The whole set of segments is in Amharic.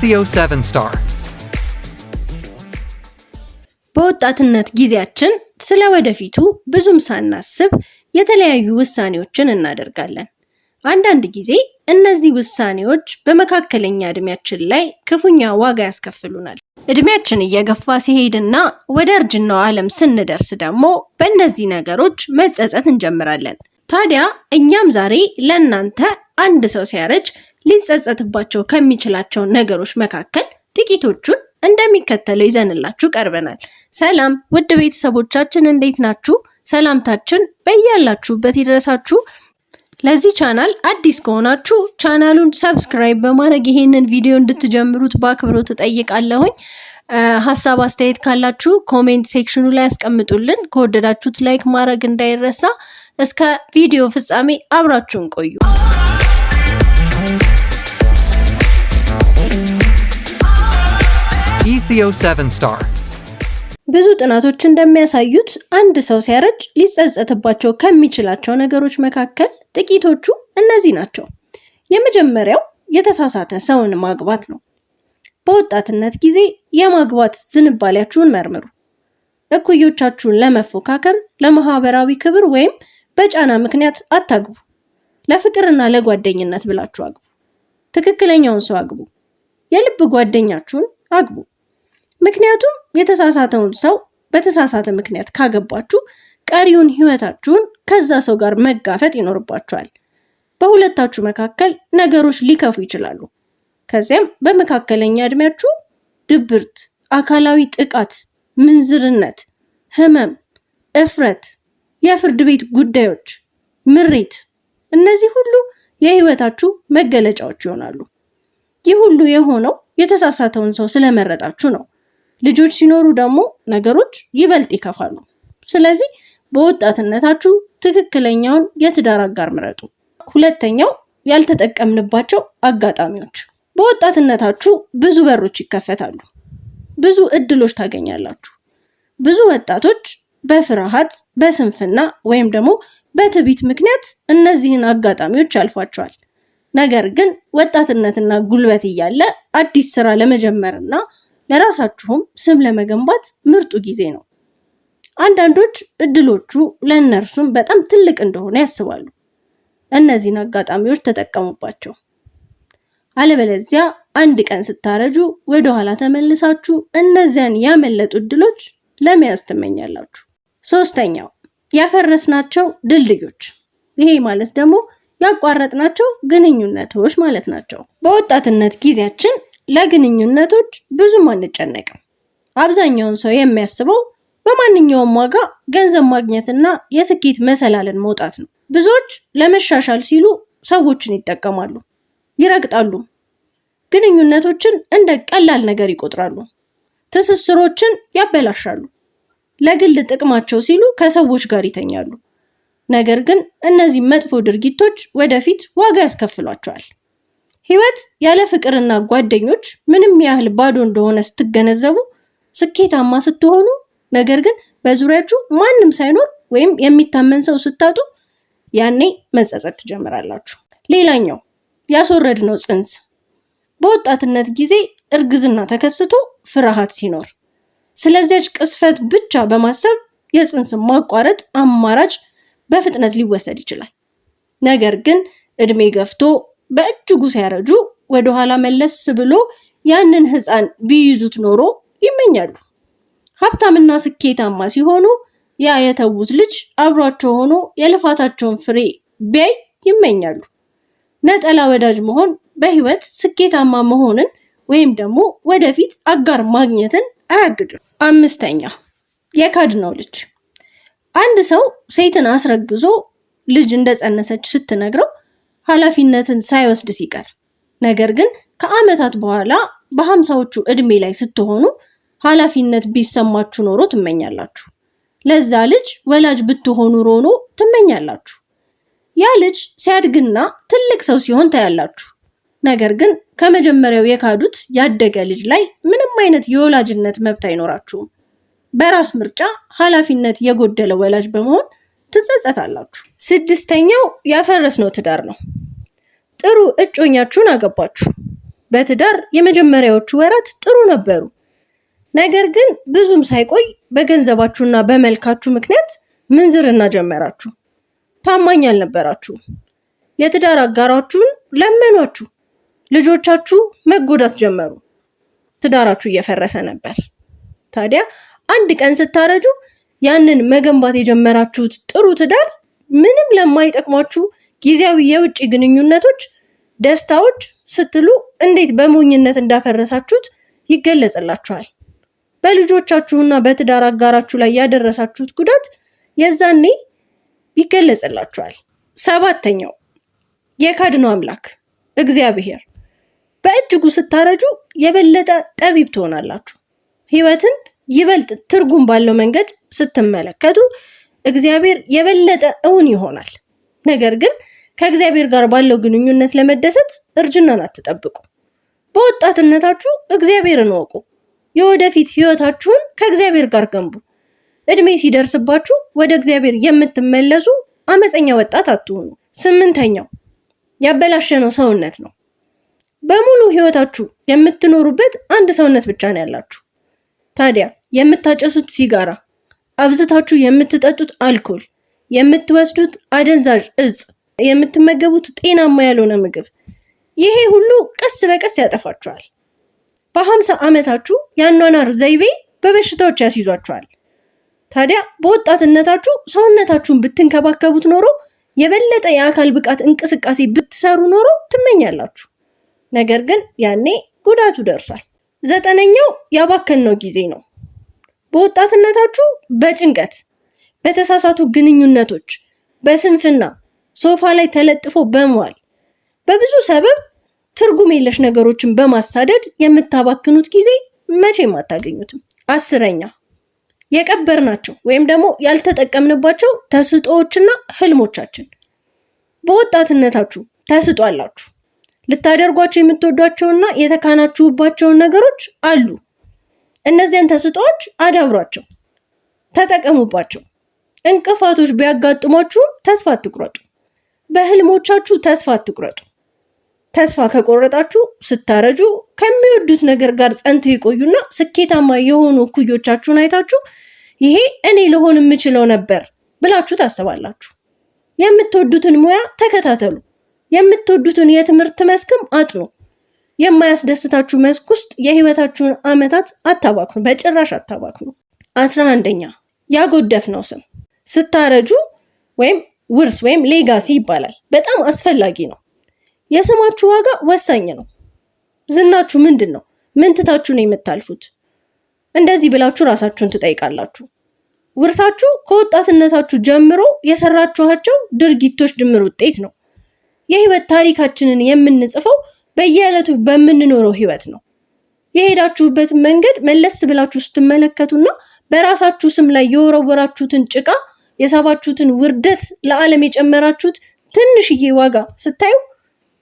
Ethio 7 Star በወጣትነት ጊዜያችን ስለ ወደፊቱ ብዙም ሳናስብ የተለያዩ ውሳኔዎችን እናደርጋለን። አንዳንድ ጊዜ እነዚህ ውሳኔዎች በመካከለኛ እድሜያችን ላይ ክፉኛ ዋጋ ያስከፍሉናል። እድሜያችን እየገፋ ሲሄድና ወደ እርጅናው ዓለም ስንደርስ ደግሞ በእነዚህ ነገሮች መጸጸት እንጀምራለን። ታዲያ እኛም ዛሬ ለእናንተ አንድ ሰው ሲያረጅ ሊጸጸትባቸው ከሚችላቸው ነገሮች መካከል ጥቂቶቹን እንደሚከተለው ይዘንላችሁ ቀርበናል። ሰላም ውድ ቤተሰቦቻችን እንዴት ናችሁ? ሰላምታችን በያላችሁበት ይድረሳችሁ። ለዚህ ቻናል አዲስ ከሆናችሁ ቻናሉን ሰብስክራይብ በማድረግ ይሄንን ቪዲዮ እንድትጀምሩት በአክብሮት እጠይቃለሁኝ። ሀሳብ አስተያየት ካላችሁ ኮሜንት ሴክሽኑ ላይ ያስቀምጡልን። ከወደዳችሁት ላይክ ማድረግ እንዳይረሳ። እስከ ቪዲዮ ፍጻሜ አብራችሁን ቆዩ። Ethio 7 Star ብዙ ጥናቶች እንደሚያሳዩት አንድ ሰው ሲያረጅ ሊጸጸትባቸው ከሚችላቸው ነገሮች መካከል ጥቂቶቹ እነዚህ ናቸው። የመጀመሪያው የተሳሳተ ሰውን ማግባት ነው። በወጣትነት ጊዜ የማግባት ዝንባሌያችሁን መርምሩ። እኩዮቻችሁን ለመፎካከር፣ ለማህበራዊ ክብር ወይም በጫና ምክንያት አታግቡ። ለፍቅርና ለጓደኝነት ብላችሁ አግቡ። ትክክለኛውን ሰው አግቡ። የልብ ጓደኛችሁን አግቡ። ምክንያቱም የተሳሳተውን ሰው በተሳሳተ ምክንያት ካገባችሁ ቀሪውን ህይወታችሁን ከዛ ሰው ጋር መጋፈጥ ይኖርባችኋል። በሁለታችሁ መካከል ነገሮች ሊከፉ ይችላሉ። ከዚያም በመካከለኛ እድሜያችሁ ድብርት፣ አካላዊ ጥቃት፣ ምንዝርነት፣ ህመም፣ እፍረት፣ የፍርድ ቤት ጉዳዮች፣ ምሬት፣ እነዚህ ሁሉ የህይወታችሁ መገለጫዎች ይሆናሉ። ይህ ሁሉ የሆነው የተሳሳተውን ሰው ስለመረጣችሁ ነው። ልጆች ሲኖሩ ደግሞ ነገሮች ይበልጥ ይከፋሉ። ስለዚህ በወጣትነታችሁ ትክክለኛውን የትዳር አጋር ምረጡ። ሁለተኛው ያልተጠቀምንባቸው አጋጣሚዎች። በወጣትነታችሁ ብዙ በሮች ይከፈታሉ። ብዙ እድሎች ታገኛላችሁ። ብዙ ወጣቶች በፍርሃት፣ በስንፍና ወይም ደግሞ በትዕቢት ምክንያት እነዚህን አጋጣሚዎች ያልፏቸዋል። ነገር ግን ወጣትነትና ጉልበት እያለ አዲስ ስራ ለመጀመርና ለራሳችሁም ስም ለመገንባት ምርጡ ጊዜ ነው። አንዳንዶች እድሎቹ ለእነርሱም በጣም ትልቅ እንደሆነ ያስባሉ። እነዚህን አጋጣሚዎች ተጠቀሙባቸው። አለበለዚያ አንድ ቀን ስታረጁ ወደኋላ ተመልሳችሁ እነዚያን ያመለጡ እድሎች ለመያዝ ትመኛላችሁ። ሶስተኛው ያፈረስናቸው ድልድዮች። ይሄ ማለት ደግሞ ያቋረጥናቸው ግንኙነቶች ማለት ናቸው። በወጣትነት ጊዜያችን ለግንኙነቶች ብዙም አንጨነቅም። አብዛኛውን ሰው የሚያስበው በማንኛውም ዋጋ ገንዘብ ማግኘትና የስኬት መሰላልን መውጣት ነው። ብዙዎች ለመሻሻል ሲሉ ሰዎችን ይጠቀማሉ፣ ይረግጣሉ። ግንኙነቶችን እንደ ቀላል ነገር ይቆጥራሉ። ትስስሮችን ያበላሻሉ። ለግል ጥቅማቸው ሲሉ ከሰዎች ጋር ይተኛሉ። ነገር ግን እነዚህ መጥፎ ድርጊቶች ወደፊት ዋጋ ያስከፍሏቸዋል። ህይወት ያለ ፍቅርና ጓደኞች ምንም ያህል ባዶ እንደሆነ ስትገነዘቡ፣ ስኬታማ ስትሆኑ፣ ነገር ግን በዙሪያችሁ ማንም ሳይኖር ወይም የሚታመን ሰው ስታጡ፣ ያኔ መጸጸት ትጀምራላችሁ። ሌላኛው ያስወረድነው ጽንስ። በወጣትነት ጊዜ እርግዝና ተከስቶ ፍርሃት ሲኖር፣ ስለዚያች ቅስፈት ብቻ በማሰብ የጽንስ ማቋረጥ አማራጭ በፍጥነት ሊወሰድ ይችላል። ነገር ግን እድሜ ገፍቶ በእጅጉ ሲያረጁ ወደኋላ መለስ ብሎ ያንን ህፃን ቢይዙት ኖሮ ይመኛሉ። ሀብታምና ስኬታማ ሲሆኑ ያ የተዉት ልጅ አብሯቸው ሆኖ የልፋታቸውን ፍሬ ቢያይ ይመኛሉ። ነጠላ ወዳጅ መሆን በህይወት ስኬታማ መሆንን ወይም ደግሞ ወደፊት አጋር ማግኘትን አያግድም። አምስተኛ የካድነው ልጅ። አንድ ሰው ሴትን አስረግዞ ልጅ እንደጸነሰች ስትነግረው ኃላፊነትን ሳይወስድ ሲቀር፣ ነገር ግን ከዓመታት በኋላ በ50ዎቹ እድሜ ላይ ስትሆኑ ኃላፊነት ቢሰማችሁ ኖሮ ትመኛላችሁ። ለዛ ልጅ ወላጅ ብትሆኑ ኖሮ ትመኛላችሁ። ያ ልጅ ሲያድግና ትልቅ ሰው ሲሆን ታያላችሁ። ነገር ግን ከመጀመሪያው የካዱት ያደገ ልጅ ላይ ምንም አይነት የወላጅነት መብት አይኖራችሁም። በራስ ምርጫ ኃላፊነት የጎደለው ወላጅ በመሆን ትጸጸታላችሁ። ስድስተኛው ያፈረስነው ትዳር ነው። ጥሩ እጮኛችሁን አገባችሁ። በትዳር የመጀመሪያዎቹ ወራት ጥሩ ነበሩ። ነገር ግን ብዙም ሳይቆይ በገንዘባችሁና በመልካችሁ ምክንያት ምንዝርና ጀመራችሁ። ታማኝ አልነበራችሁም። የትዳር አጋራችሁን ለመኗችሁ። ልጆቻችሁ መጎዳት ጀመሩ። ትዳራችሁ እየፈረሰ ነበር። ታዲያ አንድ ቀን ስታረጁ ያንን መገንባት የጀመራችሁት ጥሩ ትዳር ምንም ለማይጠቅሟችሁ ጊዜያዊ የውጭ ግንኙነቶች፣ ደስታዎች ስትሉ እንዴት በሞኝነት እንዳፈረሳችሁት ይገለጽላችኋል። በልጆቻችሁና በትዳር አጋራችሁ ላይ ያደረሳችሁት ጉዳት የዛኔ ይገለጽላችኋል። 7ኛው የካድነው አምላክ እግዚአብሔር። በእጅጉ ስታረጁ የበለጠ ጠቢብ ትሆናላችሁ። ህይወትን ይበልጥ ትርጉም ባለው መንገድ ስትመለከቱ እግዚአብሔር የበለጠ እውን ይሆናል። ነገር ግን ከእግዚአብሔር ጋር ባለው ግንኙነት ለመደሰት እርጅናን አትጠብቁ። በወጣትነታችሁ እግዚአብሔርን እወቁ። የወደፊት ህይወታችሁን ከእግዚአብሔር ጋር ገንቡ። እድሜ ሲደርስባችሁ ወደ እግዚአብሔር የምትመለሱ አመፀኛ ወጣት አትሁኑ። 8ኛው ያበላሸነው ሰውነት ነው። በሙሉ ህይወታችሁ የምትኖሩበት አንድ ሰውነት ብቻ ነው ያላችሁ። ታዲያ የምታጨሱት ሲጋራ፣ አብዝታችሁ የምትጠጡት አልኮል፣ የምትወስዱት አደንዛዥ እጽ፣ የምትመገቡት ጤናማ ያልሆነ ምግብ፣ ይሄ ሁሉ ቀስ በቀስ ያጠፋችኋል። በ50 ዓመታችሁ የአኗኗር ዘይቤ በበሽታዎች ያስይዟችኋል። ታዲያ በወጣትነታችሁ ሰውነታችሁን ብትንከባከቡት ኖሮ፣ የበለጠ የአካል ብቃት እንቅስቃሴ ብትሰሩ ኖሮ ትመኛላችሁ። ነገር ግን ያኔ ጉዳቱ ደርሷል። 9ኛው ያባከነው ጊዜ ነው። በወጣትነታችሁ በጭንቀት፣ በተሳሳቱ ግንኙነቶች፣ በስንፍና ሶፋ ላይ ተለጥፎ በመዋል በብዙ ሰበብ ትርጉም የለሽ ነገሮችን በማሳደድ የምታባክኑት ጊዜ መቼም አታገኙትም። 10ኛ የቀበርናቸው ወይም ደግሞ ያልተጠቀምንባቸው ተስጦዎችና ህልሞቻችን። በወጣትነታችሁ ተስጧላችሁ። ልታደርጓቸው የምትወዷቸውና የተካናችሁባቸውን ነገሮች አሉ። እነዚያን ተስጦዎች አዳብሯቸው፣ ተጠቀሙባቸው። እንቅፋቶች ቢያጋጥሟችሁ ተስፋ አትቁረጡ። በህልሞቻችሁ ተስፋ አትቁረጡ። ተስፋ ከቆረጣችሁ ስታረጁ ከሚወዱት ነገር ጋር ጸንተው ይቆዩና ስኬታማ የሆኑ እኩዮቻችሁን አይታችሁ ይሄ እኔ ልሆን የምችለው ነበር ብላችሁ ታስባላችሁ። የምትወዱትን ሙያ ተከታተሉ። የምትወዱትን የትምህርት መስክም አጥኑ። የማያስደስታችሁ መስክ ውስጥ የህይወታችሁን ዓመታት አታባክኑ፣ በጭራሽ አታባክኑ። 11ኛ ያጎደፍነው ስም። ስታረጁ ወይም ውርስ ወይም ሌጋሲ ይባላል። በጣም አስፈላጊ ነው። የስማችሁ ዋጋ ወሳኝ ነው። ዝናችሁ ምንድን ነው? ምን ትታችሁ ነው የምታልፉት? እንደዚህ ብላችሁ ራሳችሁን ትጠይቃላችሁ። ውርሳችሁ ከወጣትነታችሁ ጀምሮ የሰራችኋቸው ድርጊቶች ድምር ውጤት ነው። የህይወት ታሪካችንን የምንጽፈው በየዕለቱ በምንኖረው ህይወት ነው። የሄዳችሁበትን መንገድ መለስ ብላችሁ ስትመለከቱና በራሳችሁ ስም ላይ የወረወራችሁትን ጭቃ፣ የሳባችሁትን ውርደት፣ ለዓለም የጨመራችሁት ትንሽዬ ዋጋ ስታዩ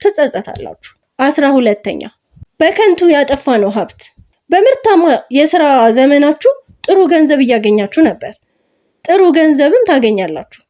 ትጸጸታላችሁ። 12ኛ በከንቱ ያጠፋነው ሀብት። በምርታማ የስራ ዘመናችሁ ጥሩ ገንዘብ እያገኛችሁ ነበር። ጥሩ ገንዘብም ታገኛላችሁ።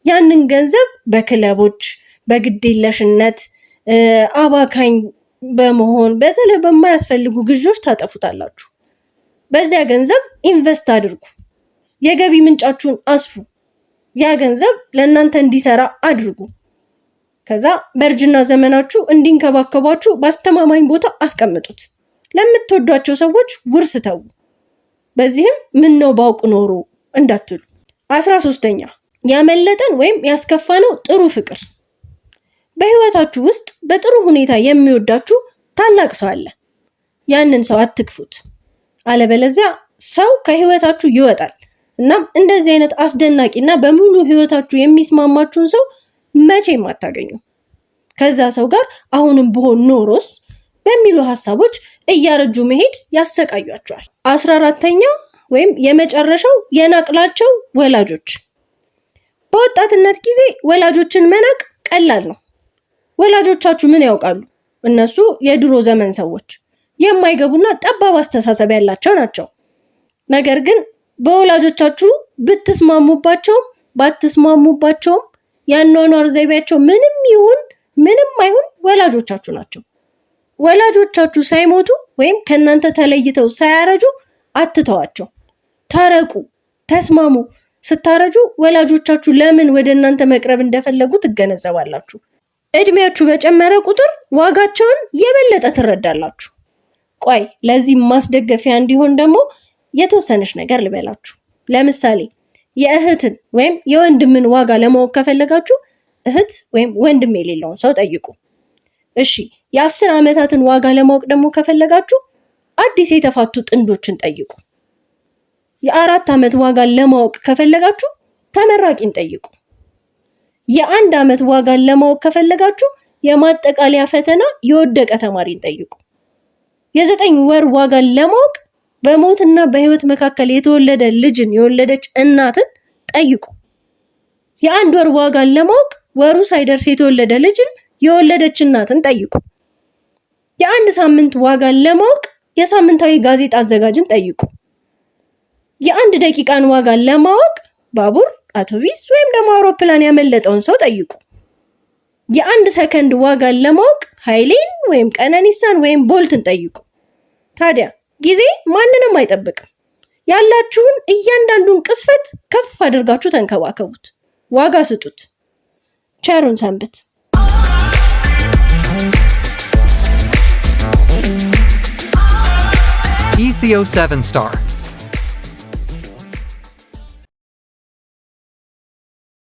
ያንን ገንዘብ በክለቦች፣ በግዴለሽነት፣ አባካኝ በመሆን በተለይ በማያስፈልጉ ግዢዎች ታጠፉታላችሁ። በዚያ ገንዘብ ኢንቨስት አድርጉ። የገቢ ምንጫችሁን አስፉ። ያ ገንዘብ ለእናንተ እንዲሰራ አድርጉ። ከዛ በእርጅና ዘመናችሁ እንዲንከባከቧችሁ በአስተማማኝ ቦታ አስቀምጡት። ለምትወዷቸው ሰዎች ውርስ ተዉ። በዚህም ምን ነው ባውቅ ኖሮ እንዳትሉ። 13ኛ ያመለጠን ወይም ያስከፋነው ጥሩ ፍቅር። በህይወታችሁ ውስጥ በጥሩ ሁኔታ የሚወዳችሁ ታላቅ ሰው አለ። ያንን ሰው አትክፉት፣ አለበለዚያ ሰው ከህይወታችሁ ይወጣል። እናም እንደዚህ አይነት አስደናቂና በሙሉ ህይወታችሁ የሚስማማችሁን ሰው መቼም አታገኙ። ከዛ ሰው ጋር አሁንም ብሆን ኖሮስ በሚሉ ሀሳቦች እያረጁ መሄድ ያሰቃያቸዋል። 14ኛ ወይም የመጨረሻው የናቅላቸው ወላጆች። በወጣትነት ጊዜ ወላጆችን መናቅ ቀላል ነው። ወላጆቻችሁ ምን ያውቃሉ? እነሱ የድሮ ዘመን ሰዎች፣ የማይገቡና ጠባብ አስተሳሰብ ያላቸው ናቸው። ነገር ግን በወላጆቻችሁ ብትስማሙባቸውም ወላጆቻችሁ ሳይሞቱ ወይም ከእናንተ ተለይተው ሳያረጁ አትተዋቸው። ታረቁ፣ ተስማሙ። ስታረጁ ወላጆቻችሁ ለምን ወደ እናንተ መቅረብ እንደፈለጉ ትገነዘባላችሁ። እድሜያችሁ በጨመረ ቁጥር ዋጋቸውን የበለጠ ትረዳላችሁ። ቆይ ለዚህ ማስደገፊያ እንዲሆን ደግሞ የተወሰነች ነገር ልበላችሁ። ለምሳሌ የእህትን ወይም የወንድምን ዋጋ ለማወቅ ከፈለጋችሁ እህት ወይም ወንድም የሌለውን ሰው ጠይቁ። እሺ፣ የ10 ዓመታትን ዋጋ ለማወቅ ደግሞ ከፈለጋችሁ አዲስ የተፋቱ ጥንዶችን ጠይቁ። የ4 ዓመት ዋጋን ለማወቅ ከፈለጋችሁ ተመራቂን ጠይቁ። የ1 ዓመት ዋጋን ለማወቅ ከፈለጋችሁ የማጠቃለያ ፈተና የወደቀ ተማሪን ጠይቁ። የ9 ወር ዋጋን ለማወቅ በሞትና በህይወት መካከል የተወለደ ልጅን የወለደች እናትን ጠይቁ። የ1 ወር ዋጋን ለማወቅ ወሩ ሳይደርስ የተወለደ ልጅን የወለደች እናትን ጠይቁ። የ1 ሳምንት ዋጋን ለማወቅ የሳምንታዊ ጋዜጣ አዘጋጅን ጠይቁ። የ1 ደቂቃን ዋጋን ለማወቅ ባቡር፣ አውቶቢስ ወይም ደግሞ አውሮፕላን ያመለጠውን ሰው ጠይቁ። የ1 ሰከንድ ዋጋን ለማወቅ ኃይሌን ወይም ቀነኒሳን ወይም ቦልትን ጠይቁ። ታዲያ ጊዜ ማንንም አይጠብቅም። ያላችሁን እያንዳንዱን ቅስፈት ከፍ አድርጋችሁ ተንከባከቡት፣ ዋጋ ስጡት። ቸሩን ሰንብት። Ethio 7 star.